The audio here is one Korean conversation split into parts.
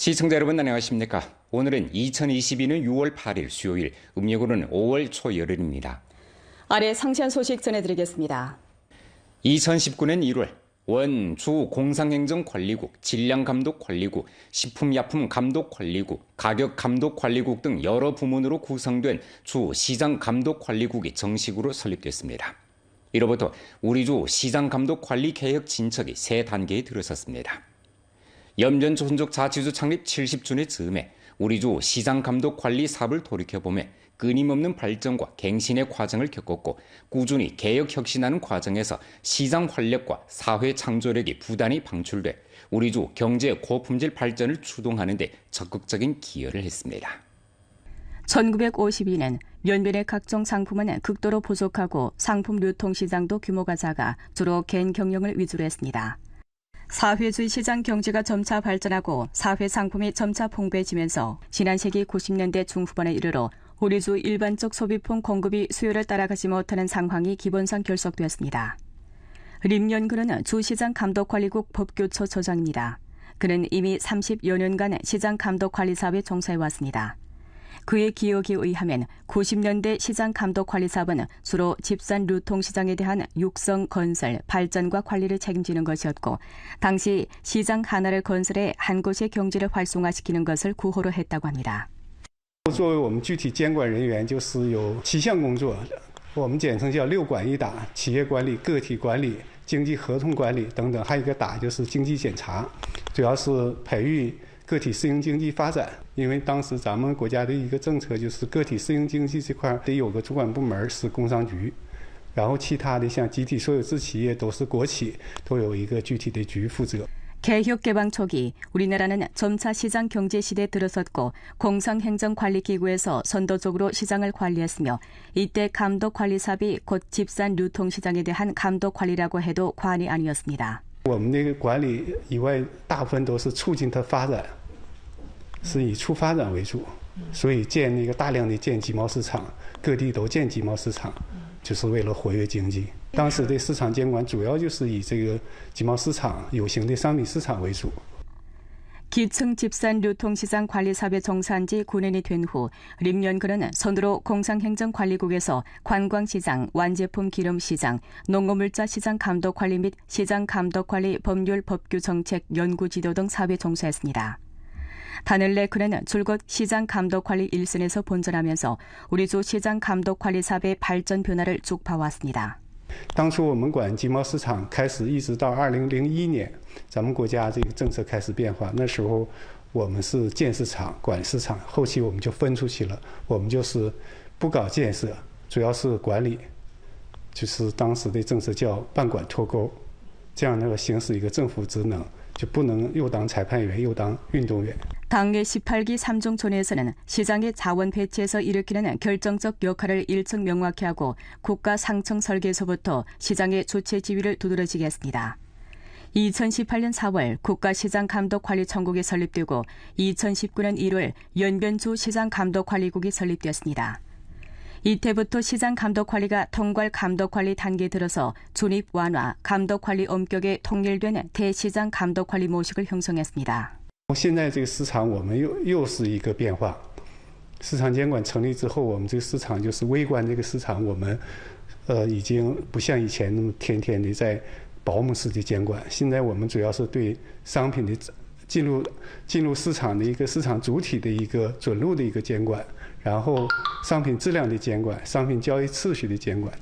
시청자 여러분 안녕하십니까? 오늘은 2022년 6월 8일 수요일, 음력으로는 5월 초열흘입니다. 아래 상세한 소식 전해드리겠습니다. 2019년 1월 원, 주, 공상행정관리국, 질량감독관리국, 식품약품감독관리국, 가격감독관리국 등 여러 부문으로 구성된 주 시장감독관리국이 정식으로 설립됐습니다. 이로부터 우리 주 시장감독관리 개혁 진척이 새 단계에 들어섰습니다. 염전조선족 자치주 창립 70주년 즈음에 우리 주 시장감독관리 사업을 돌이켜보며 끊임없는 발전과 갱신의 과정을 겪었고 꾸준히 개혁혁신하는 과정에서 시장 활력과 사회 창조력이 부단히 방출돼 우리 주 경제 고품질 발전을 추동하는 데 적극적인 기여를 했습니다. 1952년 연변의 각종 상품은 극도로 부족하고 상품 유통시장도 규모가 작아 주로 개인 경영을 위주로 했습니다. 사회주의 시장 경제가 점차 발전하고 사회 상품이 점차 풍부해지면서 지난 세기 90년대 중후반에 이르러 우리 주 일반적 소비품 공급이 수요를 따라가지 못하는 상황이 기본상 결속되었습니다. 림연근은 주시장감독관리국 법교처 처장입니다. 그는 이미 30여 년간 시장감독관리 사업에 종사해왔습니다. 그의 기억에 의하면 90년대 시장감독관리 사업은 주로 집산 유통시장에 대한 육성, 건설, 발전과 관리를 책임지는 것이었고 당시 시장 하나를 건설해 한 곳의 경제를 활성화시키는 것을 구호로 했다고 합니다. 作为我们具体监管人员，就是有7项工作，我们简称叫6管1打：企业管理、个体管理、经济合同管理等等，还有一个打就是经济检查，主要是培育个体私营经济发展。因为当时咱们国家的一个政策就是个体私营经济这块得有个主管部门是工商局，然后其他的像集体所有制企业都是国企，都有一个具体的局负责。 개혁 개방 초기 우리나라는 점차 시장 경제 시대에 들어섰고 공상행정관리기구에서 선도적으로 시장을 관리했으며 이때 감독관리사업이 곧 집산 유통시장에 대한 감독관리라고 해도 과언이 아니었습니다. 我们那个管理以外，大部分都是促进它发展，是以促发展为主，所以建那个大量的建集贸市场，各地都建集贸市场，就是为了活跃经济。 当时的市场监管主要就是以这个集贸市场、有形的商品市场为主。 기층 집산 유통시장 관리 사업에 종사한 지 9년이 된 후 림연근은 선두로 공상행정관리국에서 관광시장, 완제품 기름시장, 농업물자 시장 감독관리 및 시장 감독관리 법률 법규 정책 연구 지도 등 사업에 종사했습니다. 단을 내 그는 줄곧 시장 감독관리 일선에서 본전하면서 우리 주 시장 감독관리 사업의 발전 변화를 쭉 봐왔습니다. 当初我们管集贸市场开始，一直到2001年，咱们国家这个政策开始变化。那时候我们是建市场、管市场，后期我们就分出去了，我们就是不搞建设，主要是管理，就是当时的政策叫办管脱钩，这样行使一个政府职能，就不能又当裁判员又当运动员。 당내 18기 3중촌에서는 시장의 자원 배치에서 일으키는 결정적 역할을 일층 명확히 하고 국가 상층 설계에서부터 시장의 주체 지위를 두드러지게 했습니다. 2018년 4월 국가시장감독관리청국이 설립되고 2019년 1월 연변주 시장감독관리국이 설립되었습니다. 이때부터 시장감독관리가 통괄 감독관리 단계에 들어서 중립 완화, 감독관리 엄격에 통일된 대시장감독관리 모식을 형성했습니다. 现在这个市场我们又是一个变化，市场监管成立之后，我们这个市场就是微观这个市场，我们已经不像以前那么天天的在保姆式的监管。现在我们主要是对商品的进入市场的一个市场主体的一个准入的一个监管，然后商品质量的监管，商品交易次序的监管。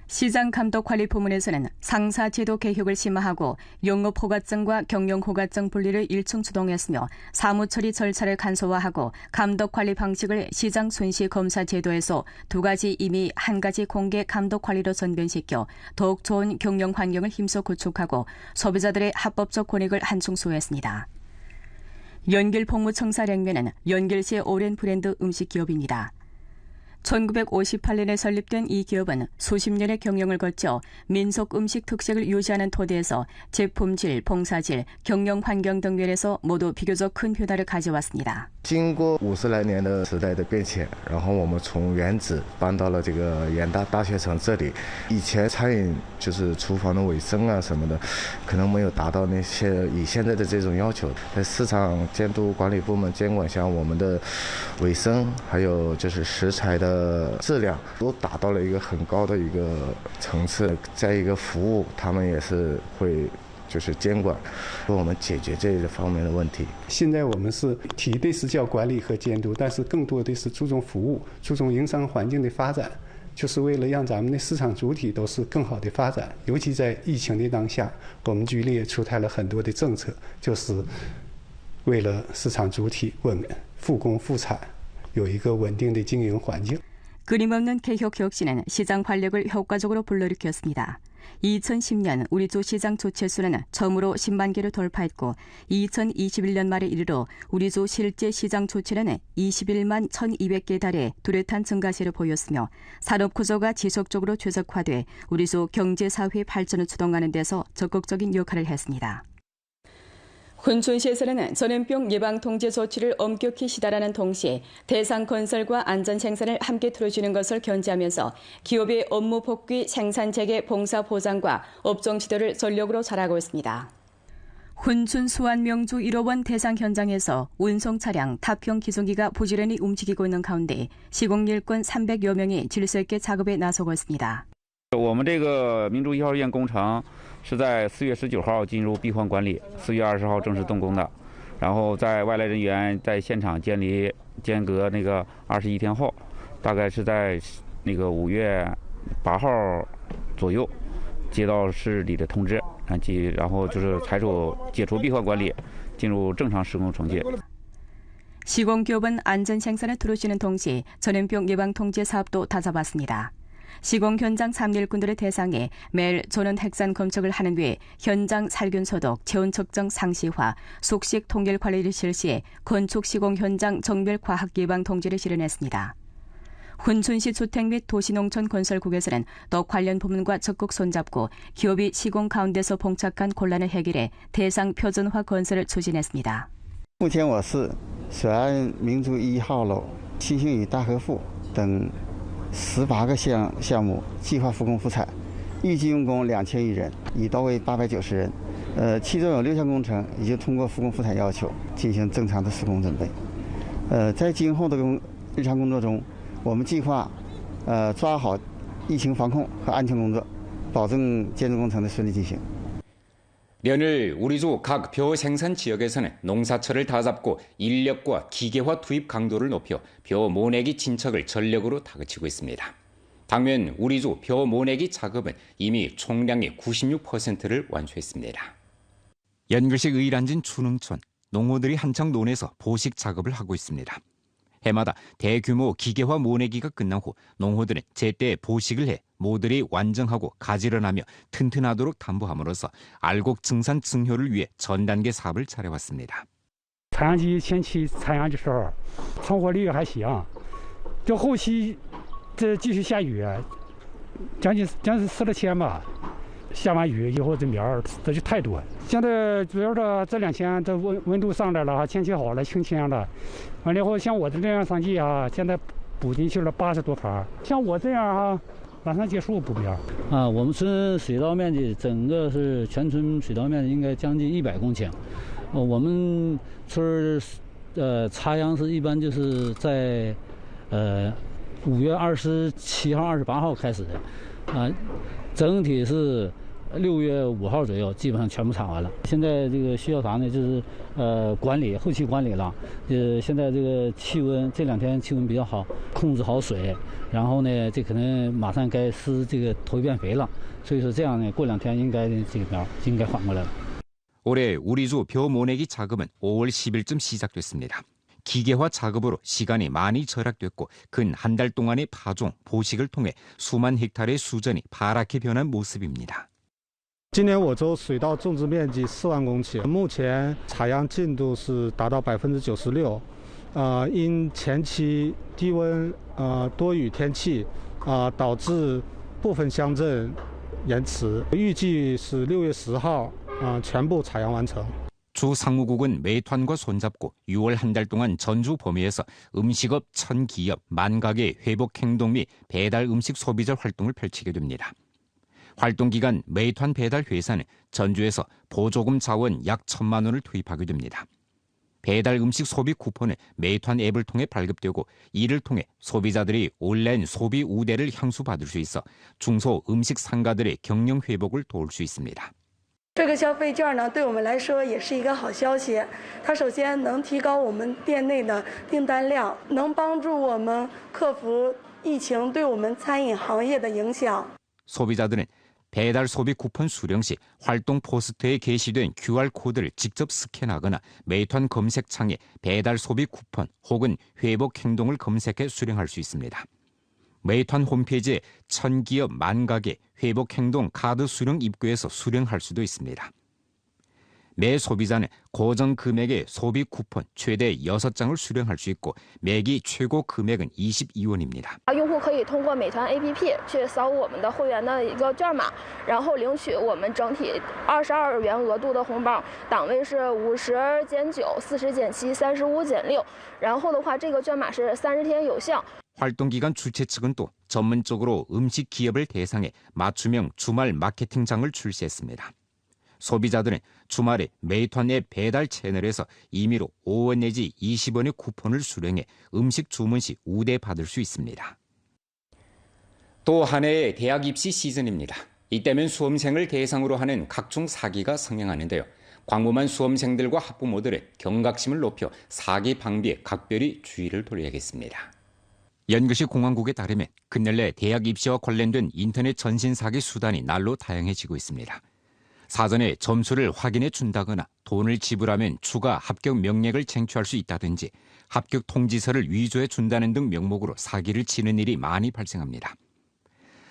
시장감독관리 부문에서는 상사제도 개혁을 심화하고 영업허가증과 경영허가증 분리를 일층 주동했으며 사무처리 절차를 간소화하고 감독관리 방식을 시장 손실검사 제도에서 두 가지 이미 한 가지 공개 감독관리로 전변시켜 더욱 좋은 경영 환경을 힘써 구축하고 소비자들의 합법적 권익을 한층 수호했습니다. 연길폭무청사냉면은 연길시의 오랜 브랜드 음식 기업입니다. 1958년에 설립된 이 기업은 수십 년의 경영을 거쳐 민속 음식 특색을 유지하는 토대에서 제품질, 봉사질, 경영 환경 등 면에서 모두 비교적 큰 변화를 가져왔습니다. 经过50来年的时代的变迁，然后我们从原址搬到了这个原大学城这里。以前餐饮就是厨房的卫生啊什么的，可能没有达到那些以现在的这种要求。在市场监督管理部门监管下，我们的卫生还有就是食材的质量都达到了一个很高的一个层次。再一个服务，他们也是会。就是监管，为我们解决这一方面的问题。现在我们是体对视角管理和监督，但是更多的是注重服务，注重营商环境的发展，就是为了让咱们的市场主体都是更好的发展。尤其在疫情的当下，我们局里也出台了很多的政策，就是为了市场主体复工复产，有一个稳定的经营环境。 끊임없는 개혁 혁신은 시장 활력을 효과적으로 불러일으켰습니다. 2010년 우리주 시장 조회수는 처음으로 10만 개를 돌파했고 2021년 말에 이르러 우리주 실제 시장 조치는 21만 1,200개에 달해 뚜렷한 증가세를 보였으며 산업 구조가 지속적으로 최적화돼 우리주 경제사회 발전을 추동하는 데서 적극적인 역할을 했습니다. 훈춘시에서는 전염병 예방 통제 조치를 엄격히 시달하는 동시에 대상건설과 안전생산을 함께 틀어주는 것을 견지하면서 기업의 업무 복귀, 생산 재개, 봉사 보장과 업종 지도를 전력으로 잘하고 있습니다. 훈춘 수완명주 1호원 대상 현장에서 운송 차량, 타평 기송기가 부지런히 움직이고 있는 가운데 시공 일꾼 300여 명이 질서 있게 작업에 나서고 있습니다. 我们这个明珠1号院工程是在4月19号进入闭环管理，4月20号正式动工的。然后在外来人员在现场间隔那个21天后，大概是在那个5月8号左右接到市里的通知，然后就是解除闭环管理，进入正常施工程序。 시공기업은 안전생산을 두루치는 동시에 전염병 예방 통제 사업도 다잡았습니다. 시공 현장 참일꾼들을 대상에 매일 전원 핵산 검측을 하는 외 현장 살균 소독, 체온 측정 상시화, 숙식 통일 관리를 실시해 건축 시공 현장 정밀 과학 예방 통제를 실현했습니다. 훈춘시 주택 및 도시농촌 건설국에서는 또 관련 부문과 적극 손잡고 기업이 시공 가운데서 봉착한 곤란을 해결해 대상 표준화 건설을 추진했습니다. 目前我市水岸明珠1号楼、七星屿大河赋等 18个项目计划复工复产，预计用工2000余人，已到位890人。其中有6项工程已经通过复工复产要求，进行正常的施工准备。在今后的日常工作中，我们计划抓好疫情防控和安全工作，保证建筑工程的顺利进行。 연일 우리주 각 벼 생산 지역에서는 농사철을 다잡고 인력과 기계화 투입 강도를 높여 벼 모내기 진척을 전력으로 다그치고 있습니다. 당면 우리주 벼 모내기 작업은 이미 총량의 96%를 완수했습니다. 연글식 의란진 추능촌, 농호들이 한창 논에서 보식 작업을 하고 있습니다. 해마다 대규모 기계화 모내기가 끝난 후 농호들은 제때 보식을 해 모들이 완정하고 가지런하며 튼튼하도록 담보함으로써 알곡 증산 증효를 위해 전 단계 사업을 차려왔습니다. 采样机前期采样的时候成活率还行，这后期这继续下雨，将近4了天吧。 下完雨以后，这苗这就太多。现在主要是这2天这温度上来了，天气好了，晴天了。完了以后，像我这样上季啊，现在补进去了80多盘。像我这样啊，马上结束补苗。我们村水稻面积整个是全村水稻面积应该将近100公顷。我们村插秧是一般就是在5月27号、28号开始的，整体是 6月5号左右，基本上全部插完了。现在这个需要啥呢？就是管理，后期管理了。现在这个气温这2天气温比较好，控制好水。然后呢，这可能马上该施这个头一遍肥了。所以说这样呢，过2天应该这个苗应该缓过来了。 올해 우리주 벼 모내기 작업은 5월 10일쯤 시작됐습니다. 기계화 작업으로 시간이 많이 절약됐고 근 한 달 동안의 파종, 보식을 통해 수만 헥타르의 수전이 파랗게 변한 모습입니다. 今年我州水稻种植面积4万公顷，目前采样进度是达到96%，因前期低温多雨天气导致部分乡镇延迟，预计是6月10号全部采样完成。 주 상무국은 메이트원과 손잡고 6월 한 달 동안 전주 범위에서 음식업 1000기업 10,000가게 회복 행동 및 배달 음식 소비자 활동을 펼치게 됩니다. 활동 기간 메이트원 배달 회사는 전주에서 보조금 자원 약 1,000만 원을 투입하게 됩니다. 배달 음식 소비 쿠폰은 메이트원 앱을 통해 발급되고 이를 통해 소비자들이 온라인 소비 우대를 향수받을 수 있어 중소 음식 상가들의 경영 회복을 도울 수 있습니다. 这个消费券呢，对我们来说也是一个好消息。它首先能提高我们店内的订单量，能帮助我们克服疫情对我们餐饮行业的影响。 소비자들은 배달 소비 쿠폰 수령 시 활동 포스터에 게시된 QR코드를 직접 스캔하거나 메이트원 검색창에 배달 소비 쿠폰 혹은 회복 행동을 검색해 수령할 수 있습니다. 메이트원 홈페이지에 1000기업 10,000가게 회복 행동 카드 수령 입구에서 수령할 수도 있습니다. 매 소비자는 고정 금액의 소비 쿠폰 최대 6장을 수령할 수 있고 매기 최고 금액은 22원입니다. 用户可以通过美团 APP 去扫我们的会员的一个券码，然后领取我们整体22元额度的红包，档位是50减9、40减7、35减6，然后的话这个券码是30天有效。 활동 기간 주최 측은 또 전문적으로 음식 기업을 대상에 맞춤형 주말 마케팅장을 출시했습니다. 소비자들은 주말에 메이트원 앱 배달 채널에서 임의로 5원 내지 20원의 쿠폰을 수령해 음식 주문 시 우대받을 수 있습니다. 또 한 해의 대학 입시 시즌입니다. 이때면 수험생을 대상으로 하는 각종 사기가 성행하는데요. 광범한 수험생들과 학부모들의 경각심을 높여 사기 방비에 각별히 주의를 돌려야겠습니다. 연구시 공항국에 따르면 근래 대학 입시와 관련된 인터넷 전신 사기 수단이 날로 다양해지고 있습니다. 사전에 점수를 확인해 준다거나 돈을 지불하면 추가 합격 명령을 쟁취할 수 있다든지 합격 통지서를 위조해 준다는 등 명목으로 사기를 치는 일이 많이 발생합니다.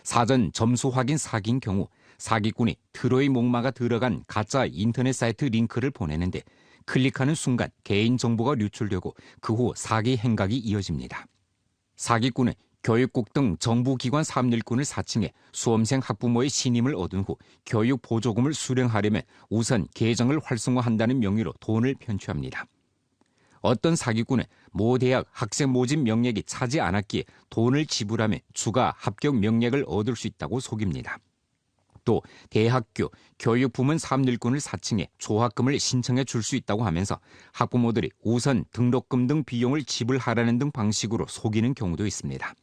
사전 점수 확인 사기인 경우 사기꾼이 트로이 목마가 들어간 가짜 인터넷 사이트 링크를 보내는데 클릭하는 순간 개인정보가 유출되고 그 후 사기 행각이 이어집니다. 사기꾼은 교육국 등 정부기관 사업일꾼을 사칭해 수험생 학부모의 신임을 얻은 후 교육 보조금을 수령하려면 우선 계정을 활성화한다는 명의로 돈을 편취합니다. 어떤 사기꾼은 모 대학 학생 모집 명령이 차지 않았기에 돈을 지불하면 추가 합격 명령을 얻을 수 있다고 속입니다. 또 대학교, 교육부문 사업일꾼을 사칭해 조합금을 신청해 줄 수 있다고 하면서 학부모들이 우선 등록금 등 비용을 지불하라는 등 방식으로 속이는 경우도 있습니다.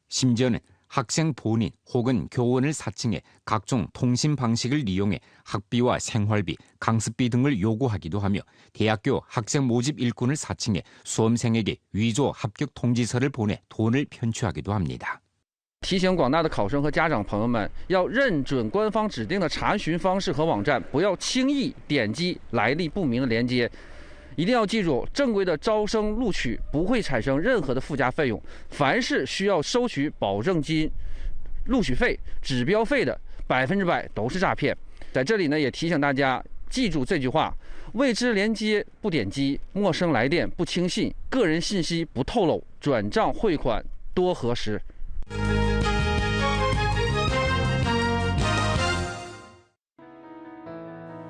심지어는 학생 본인 혹은 교원을 사칭해 각종 통신 방식을 이용해 학비와 생활비, 강습비 등을 요구하기도 하며 대학교 학생 모집 일꾼을 사칭해 수험생에게 위조 합격 통지서를 보내 돈을 편취하기도 합니다. 提醒广大的考生和家长朋友们，要认准官方指定的查询方式和网站，不要轻易点击来历不明的链接。一定要记住，正规的招生录取不会产生任何的附加费用，凡是需要收取保证金、录取费、指标费的，100%都是诈骗。在这里呢，也提醒大家记住这句话：未知链接不点击，陌生来电不轻信，个人信息不透露，转账汇款多核实。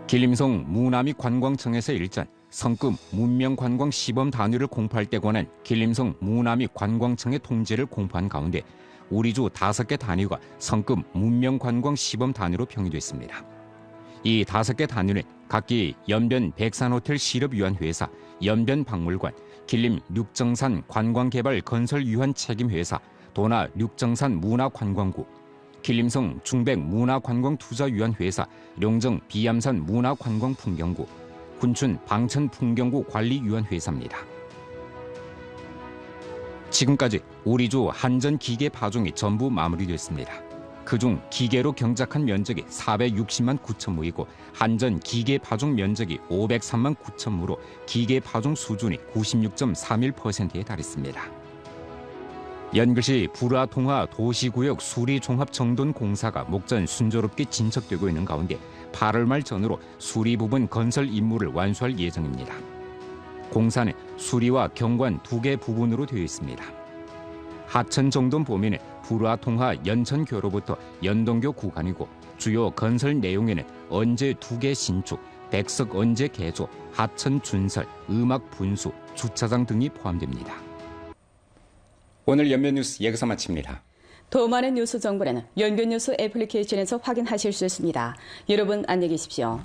길림성 무남이 관광청에서 일전 성급 문명관광 시범 단위를 공포할 때 관한 길림성 무남이 관광청의 통제를 공포한 가운데 우리주 5개 단위가 성급 문명관광 시범 단위로 평이 됐습니다. 이 5개 단위는 각기 연변 백산호텔 실업유한회사, 연변박물관, 길림 륙정산 관광개발 건설유한 책임회사, 도나 륙정산 문화관광구, 길림성 중백 문화관광투자유한회사, 룡정 비암산 문화관광풍경구, 군춘 방천풍경구 관리유한회사입니다. 지금까지 우리주 한전 기계 파종이 전부 마무리됐습니다. 그중 기계로 경작한 면적이 460만 9천 무이고 한전 기계 파종 면적이 503만 9천 무로 기계 파종 수준이 96.31%에 달했습니다. 연글시 불화통화 도시구역 수리종합정돈 공사가 목전 순조롭게 진척되고 있는 가운데 8월 말 전후로 수리 부분 건설 임무를 완수할 예정입니다. 공사는 수리와 경관 2개 부분으로 되어 있습니다. 하천 정돈 보면은 불화 통하 연천교로부터 연동교 구간이고 주요 건설 내용에는 언제 2개 신축, 백석 언제 개조, 하천 준설, 음악 분수, 주차장 등이 포함됩니다. 오늘 연변뉴스 여기서 마칩니다. 더 많은 뉴스 정보는 연변뉴스 애플리케이션에서 확인하실 수 있습니다. 여러분 안녕히 계십시오.